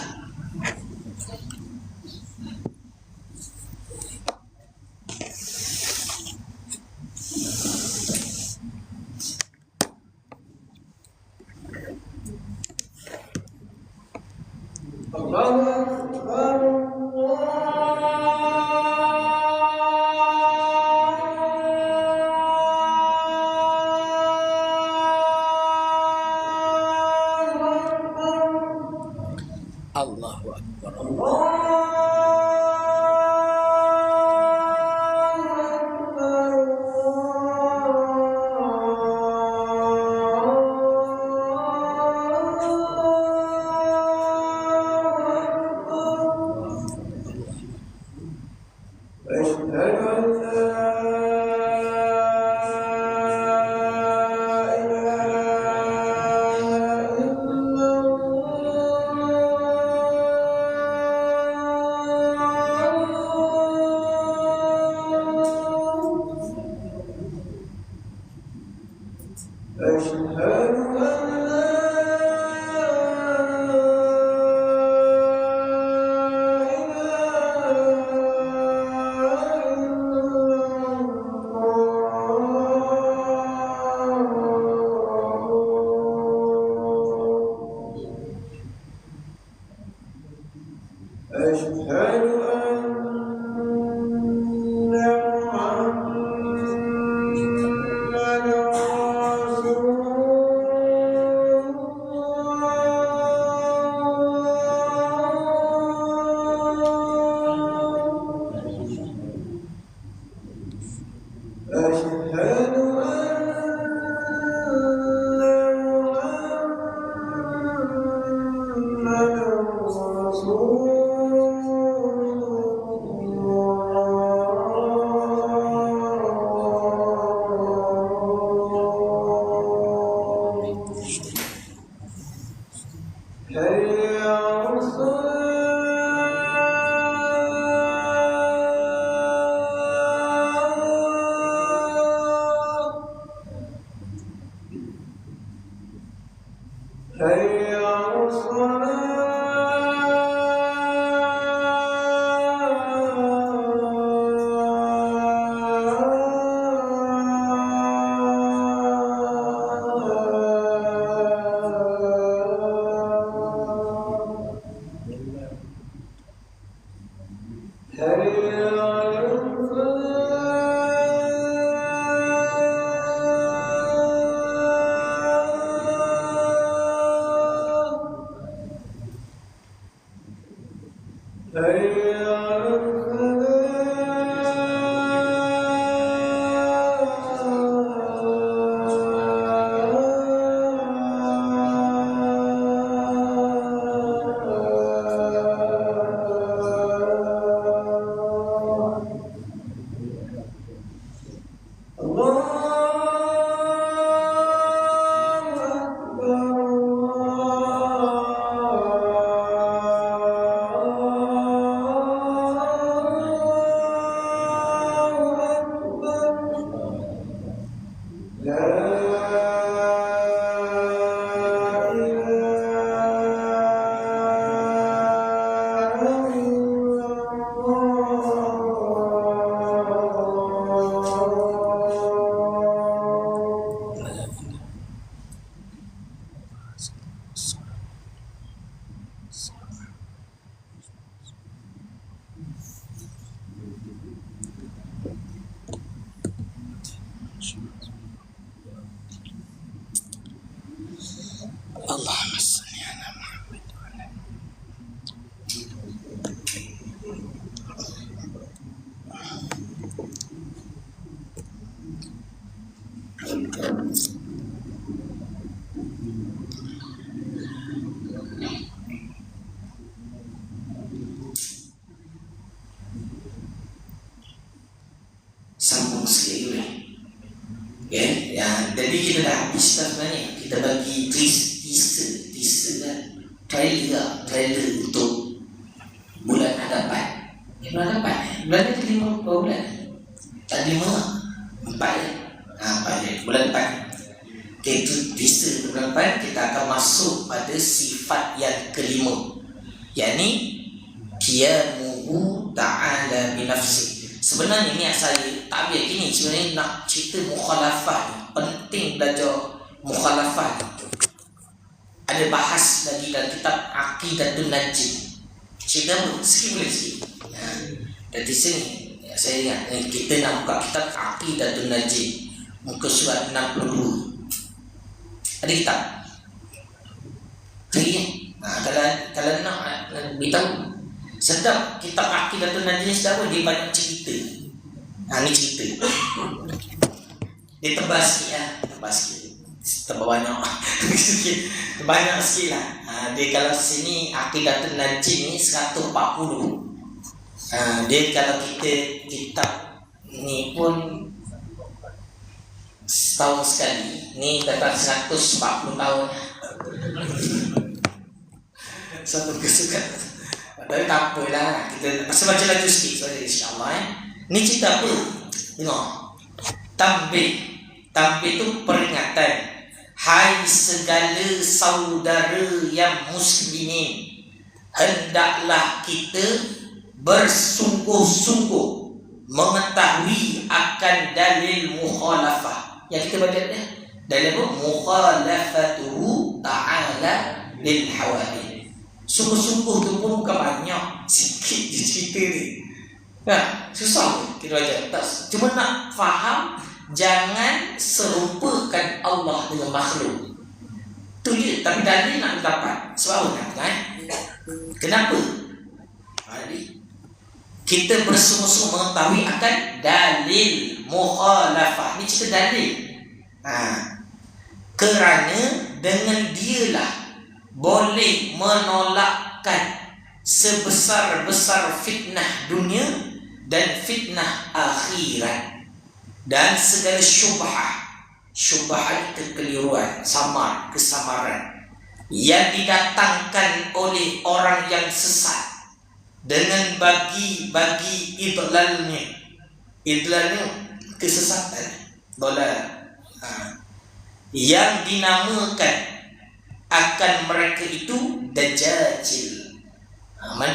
Allah Allahumma salli ala Muhammad wa ala sambung sekali ya, ya, jadi kita dah habis dah sebenarnya. Kita bagi teaser kan, trailer untuk bulan hadapan. Bulan hadapan, bulan itu 5 bulan. Tak 5, 4 ya. 4 ya, bulan depan. Okay, itu teaser bulan depan. Kita akan masuk pada sifat yang kelima, yakni qiyamuhu ta'ala binafsi. Sebenarnya niat saya tak biar gini, sebenarnya nak cerita mukhalafah ni. Penting belajar mukhalafah ni. Ada bahas lagi dalam kitab Aqidatun Najm. Cerita apa? Sikit boleh sikit. Dari sini saya ingat kita nak buka kitab Aqidatun Najm, muka surat 62. Ada kitab? Cari kalau nak beritahu. Sedap kitab Aqidatun Najm sedap, dia banyak cerita. Ni cerita. Dia tebal sikit lah. Tebal sikit. Tebal banyak. Banyak sikit lah. Dia kalau sini Aqidatun Najm ni 140. Dia kalau kita kitab ni pun setahun sekali. Ni kata 140 tahun. Satu kesukaan. Tapi tak apalah, kita pasal baca lagi sikit saja insya-Allah. Ni cerita apa? Tengok. Tanbih itu peringatan. Hai segala saudara yang muslimin, hendaklah kita bersungguh-sungguh mengetahui akan dalil mukhalafah. Yang kita baca ni, dalil mukhalafatuhu ta'ala lil hawadith. Sungguh-sungguh tu pun bukan banyak, sikit je cerita ni. Nah, susah kita baca. Cuma nak faham, jangan serupakan Allah dengan makhluk. Tu je, tapi dalil nak dapat. Sebab apa kan? Kenapa? Kita bersungguh-sungguh mengetahui akan dalil mukhalafah. Ni cerita dalil. Kerana dengan dialah boleh menolakkan sebesar-besar fitnah dunia dan fitnah akhirat, dan segala syubhat kekeliruan, samar, kesamaran yang didatangkan oleh orang yang sesat dengan bagi idlalnya kesesatan, yang dinamakan akan mereka itu dajjal.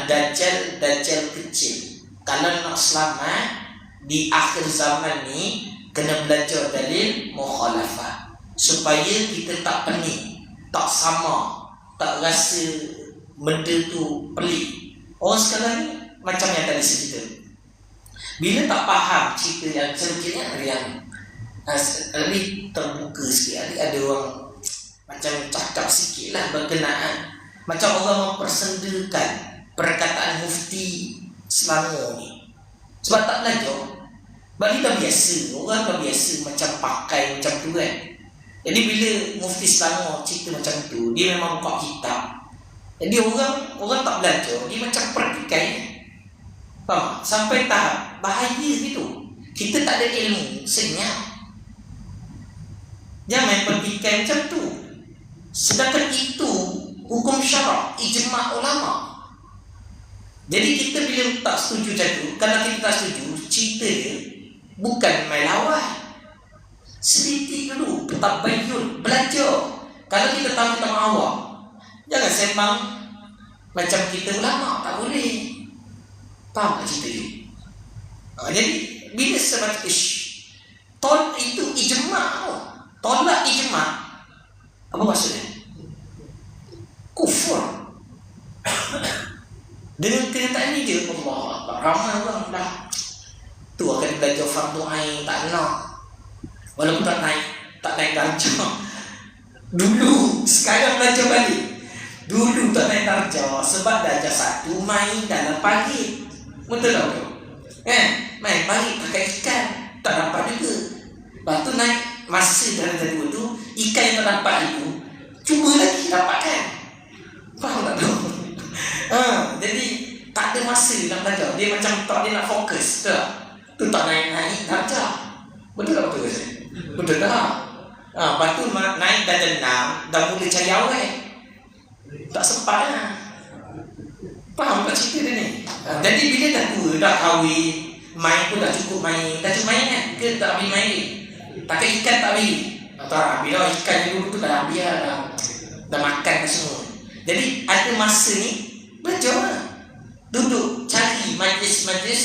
Dajjal kecil. Kalau nak selamat di akhir zaman ni, kena belajar dalil mukhalafah, supaya kita tak pening, tak sama, tak rasa benda tu pelik. Orang sekarang ni macam yang tadi cerita, bila tak faham cerita yang sedikitnya ada yang lebih terbuka sikit, ada orang macam cakap sikit lah berkenaan, macam orang mempersendakan perkataan mufti Selangor ni sebab tak belajar. Sebab dia dah biasa, orang dah biasa macam pakai macam tu kan. Jadi bila mufti Selangor cerita macam tu, dia memang buka kitab. Jadi orang tak belajar, dia macam pertikai. Faham? Sampai tahap bahaya gitu. Kita tak ada ilmu, senyap. Jangan main pertikai macam tu. Sedangkan itu hukum syarak, ijma' ulama. Jadi kita bila tak setuju macam tu, kalau kita tak setuju, cerita dia bukan main lawan. Seliti dulu, tabayyun, belajar. Kalau kita tahu tentang awam, jangan sembang macam kita ulama, tak boleh. Faham tak cerita dia? Jadi bila sebab tolak itu ijma', tolak ijma', apa maksudnya? Kufur. Dengan kenyataan ini je, Allah ramai orang dah tu akan belajar fardu ain, tak nak. Walaupun tak naik darjah. Dulu, sekarang belajar balik. Dulu tak naik darjah sebab darjah 1 main dalam pagi. Betul tak? Main pagi pakai ikan, tak dapat juga. Lepas tu naik masa darjah 2 tu, ikan yang tak dapat itu cuba lagi dapatkan. Faham tak tu? Jadi tak ada masa nak belajar. Dia macam tak dia nak fokus, tak? Tu tak naik darjah. Betul tak betul saya? Betul tak? Lepas tu naik darjah 6, dah mula cari awal. Tak sempat lah. Faham tak cerita dia ni? Jadi bila dah tua, dah kahwin, main pun dah cukup main. Dah cukup main kan? Ke tak ambil main ni? Pakai ikan tak ambil? Tak ambil lah, ikan yang dulu tu dah ambil lah. Dah makan semua. Jadi ada masa ni belajar lah. Duduk cari majlis-majlis.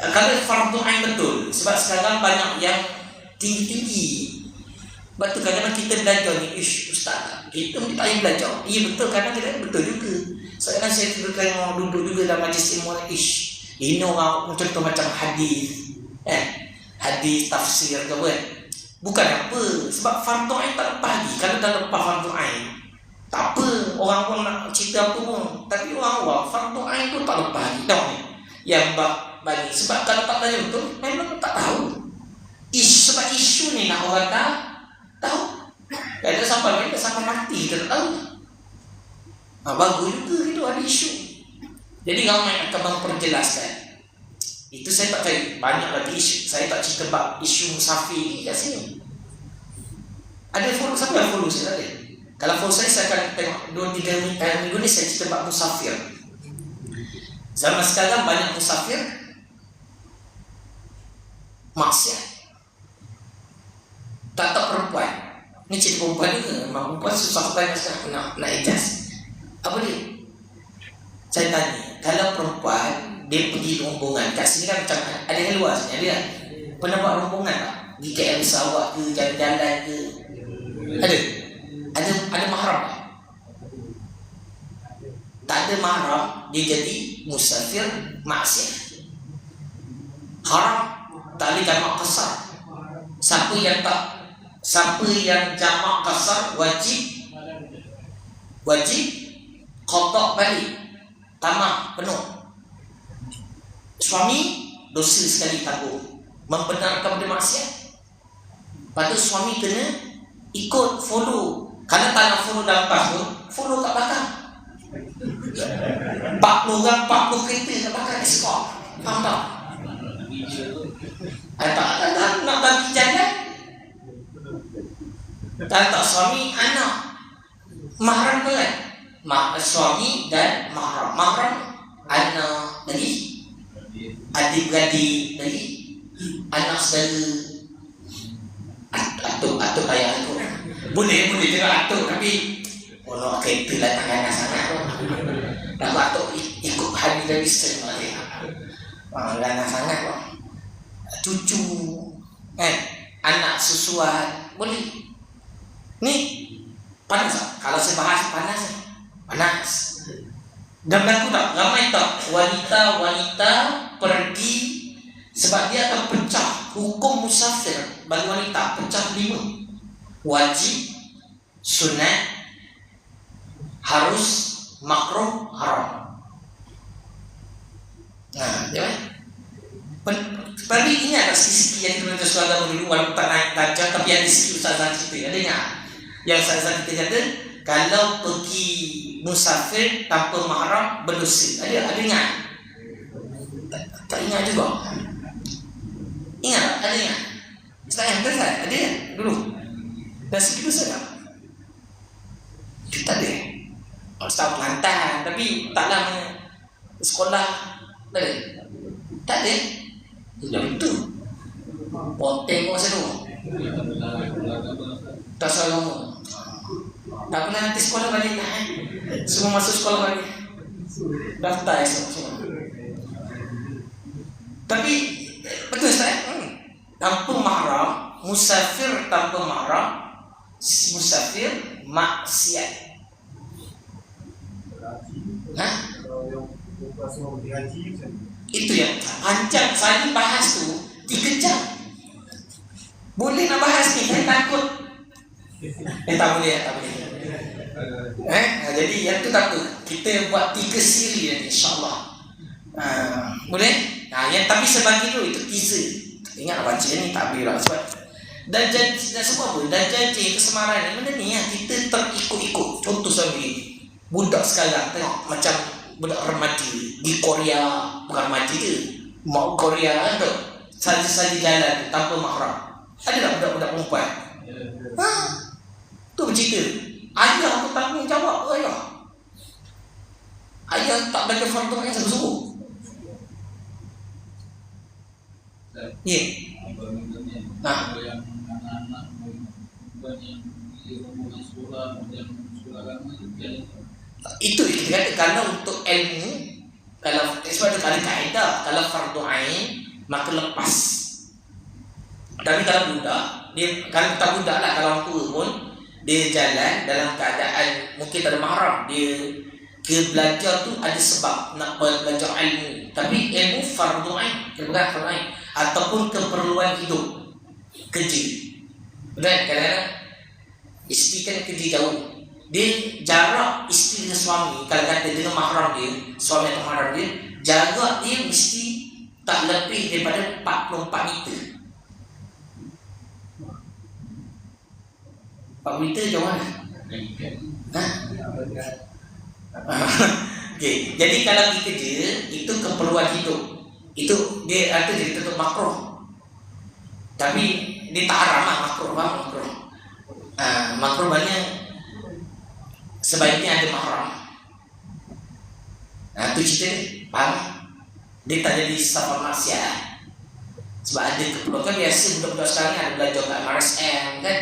Kalau fardu ain betul, sebab sekarang banyak yang tinggi-tinggi. Sebab tu kadang-kadang kita belajar ni, ustaz, kita tak payah belajar. Ya betul, kadang kita betul juga. Sekarang saya tengok duduk juga dalam majlis ilmu ini orang contoh macam hadis, hadis tafsir ke apa. Bukan apa, sebab fardu ain tak lepas lagi. Kalau dah lepas fardu ain, tak apa, orang pun nak cerita apa pun. Tapi orang fardu ain tu tak lepas lagi. Tahu ni? Yang bagi. Sebab kalau tak belajar betul, memang tak tahu. Sebab isu ni nak orang tahu. Kalau sampai mati, kita tak tahu. Bagus juga itu ada isu. Jadi ramai akan memperjelaskan. Itu saya tak cari banyak lagi isu. Saya tak cerita bab isu musafir kat sini. Ada follow, siapa yang follow saya tadi? Kalau follow saya akan tengok 2-3 minggu ni saya cerita bab musafir. Zaman sekarang banyak musafir maksiat. Tak perempuan. Ini cerita perempuan juga. Memang perempuan susah tanya sekarang nak ijaz. Apa dia? Saya tanya, kalau perempuan dia pergi rombongan, kat sini kan macam ada yang luar sini, ada kan? Pernah buat rombongan tak? Di KL Sarawak ke, jalan-jalan ke? Ada mahram tak? tak ada mahram, dia jadi musafir maksiat. Haram tak boleh jamak qasar. Siapa yang jamak qasar wajib qada balik, tamam penuh. Suami dosa sekali tanggung, membenarkan benda maksiat. Lepas tu suami kena ikut follow. Kalau tak nak follow dalam pun, follow kat belakang. 40 orang 40 kereta kat belakang escort. Faham tak? Tak nak bagi jalan. Tak suami anak mahram tu kan, suami dan mahram. Mahram anak lagi, adik-beradik lagi, anak saudara, atuk ayah aku. Boleh juga atuk, tapi kalau kereta lah tak ganas sangat. Kalau atuk ikut hadis dari Islam dia, ganas sangat. Cucu anak susuan boleh. Ni panas tak? Kalau saya bahas panas. Dan berlaku tak? Ramai tak wanita pergi sebab dia akan pecah hukum musafir bagi wanita, pecah 5. Wajib, sunat, harus, makruh, haram. Nah, dia perlu ingat tak sisi yang kita sudah agama dulu, walaupun tak naik darjah, tapi ada sisi ustazah kita. Ada ingat? Yang ustazah kita kata, kalau pergi musafir tanpa mahram berdosa. Ada ingat? Tak ingat juga. Ingat? Ada ingat? Ustaz yang betul ada kan? Dulu. Dan sikit dosa tak? Kita ada. Ustaz Kelantan, tapi tak lama sekolah ada. Tak ada. Yang itu ponteng kau masa tu tak salah ngomong. Tak pernah nanti sekolah balik lah, semua masuk sekolah balik, daftar semua. Tapi betul Ustaz, tanpa mahram, musafir tanpa mahram, musafir maksiat. Itu yang panjang saya bahas tu 3 jam. Boleh nak bahas ni, saya takut. Tak boleh. Jadi yang tu tak apa. Kita buat 3 siri nanti insya-Allah. Boleh? Tapi sebagi dulu itu teaser. Ingat baca ni tak boleh lah sebab dan janji dan semua apa? Dan janji kesemaran ni benda ni kita terikut-ikut. Contoh sendiri. Budak sekarang tengok macam budak remaja di Korea, bukan remaja je, mau Korea kan tu, saja-saja jalan tu tanpa mahram. Ada tak budak-budak perempuan? Tu bercerita, ayah aku tanggung jawab ke ayah? Ayah tak belajar fardu ain sungguh-sungguh. Ya. Itu kita kata kalau untuk ilmu, kalau sebab ada kaedah, kalau fardu ain maka lepas. Tapi kalau budak, dia kalau tak budak lah, kalau orang tua pun dia jalan dalam keadaan mungkin tak ada mahram, dia ke belajar tu ada sebab nak belajar ilmu. Tapi ilmu fardu ain, bukan fardu ain, ataupun keperluan hidup, kerja. Dan kadang-kadang isteri kan kerja jauh, dia jarak isteri dengan suami, kalau kata dengan mahram dia, suami atau mahram dia, jarak dia mesti tak lebih daripada 44 meter. 4 meter jauh mana? Okay. Jadi kalau pergi kerja, itu keperluan hidup, itu dia ada jadi tetap makruh. Tapi dia tak haram lah, makruh. Makruh banyak sebaiknya ada mahram. Itu cerita faham? Dia tak jadi safar maksiat. Sebab ada keperluan kan biasa budak-budak sekarang ada belajar kat MRSM kan,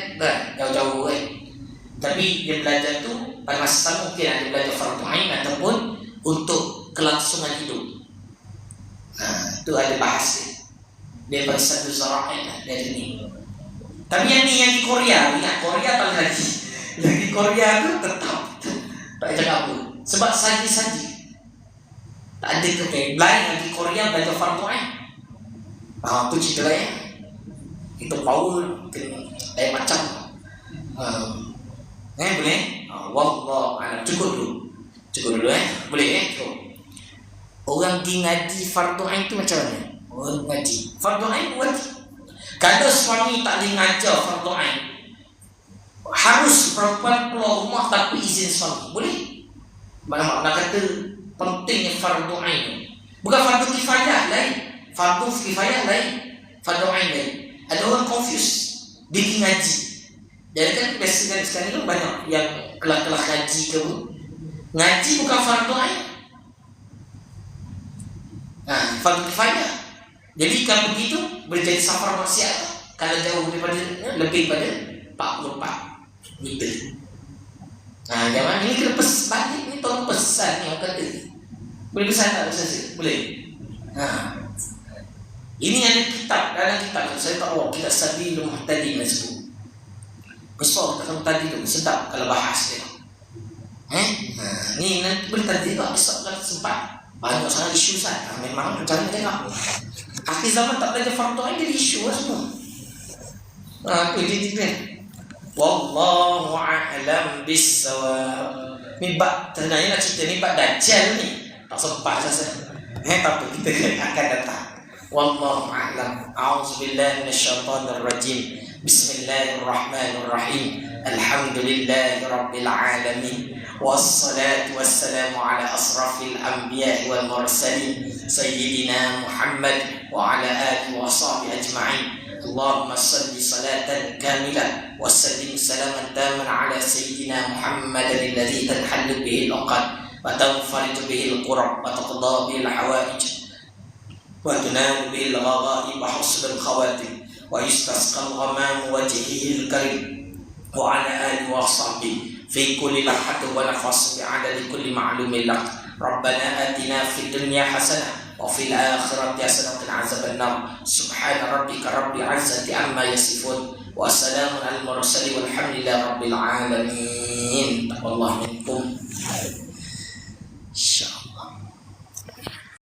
jauh-jauh kan. Tapi dia belajar tu pada masa sama mungkin ada belajar fardu ain ataupun untuk kelangsungan hidup. Itu ada bahas dia. Dia bahasa tu zara'in lah dari ni. Tapi yang di Korea, ingat Korea paling lagi. Yang di Korea tu tetap tak cakap apa. Sebab saji-saji tak ada ke lain lagi Korea belajar fardu ain. Tu cerita lain. Itu Paul lain macam. Boleh? Wallahu a'lam. Cukup dulu boleh cukup. Orang pergi ngaji fardu ain tu macam mana? Orang ngaji fardu ain wajib. Kalau suami tak boleh ngajar fardu ain, harus perempuan keluar rumah tanpa izin suami. Boleh? Makna kata pentingnya fardu ain. Bukan fardu kifayah lain. Fardu kifayah lain, fardu ain lain. Ada orang confuse pergi ngaji. Jadi kan biasanya sekarang ni banyak yang kelas-kelas ngaji ke. Ngaji bukan fardu ain. Fardu kifayah. Jadi kalau begitu boleh jadi safar maksiat. Kalau jauh daripada lebih pada 44 meter. Jangan ini kena balik ni, tolong pesan yang kata. Boleh pesan tak Ustaz? Boleh. Ini ada kitab, dalam kitab saya tahu kita Sabilul Muhtadin sebut. Besar kalau tadi tu sedap kalau bahas dia. Ni nanti boleh tadi tak besok kalau sempat. Banyak sangat isu saya. Memang macam ni tengok. Akhir zaman tak belajar fardu ain jadi isu semua. Itu dia. Wallahu a'lam bissawab. Ni bab ternyata nak cerita ni bab Dajjal ni. Tak sempat saya. Tak apa, kita akan datang. Wallahu a'lam. A'udzubillahi minasyaitonir rajim. Bismillahirrahmanirrahim. Alhamdulillahi rabbil alamin. Wassalatu wassalamu ala asrafil anbiya wal mursalin sayyidina Muhammad wa ala alihi wa sahbihi ajma'in. Allahumma salli salatan kamilah wa sallim salaman taman ala sayyidina Muhammad alladhi tanhallu bihi al-uqad wa tanfariju bihi al-qurab wa taqda bihi al-hawaij wa tunalu bihi al-ghaghaib wa husnul khawatim wa yustasqa al-ghamam wajhihi al-karim wa ala alihi wa sahbihi في كل لحظة ونفس بعدد كل معلوم لك. ربنا آتنا في الدنيا حسنة وفي الآخرة حسنة وقنا عذاب النار. سبحان ربك رب العزة عما يصفون وسلام على المرسلين والحمد لله رب العالمين. تقبل الله منكم.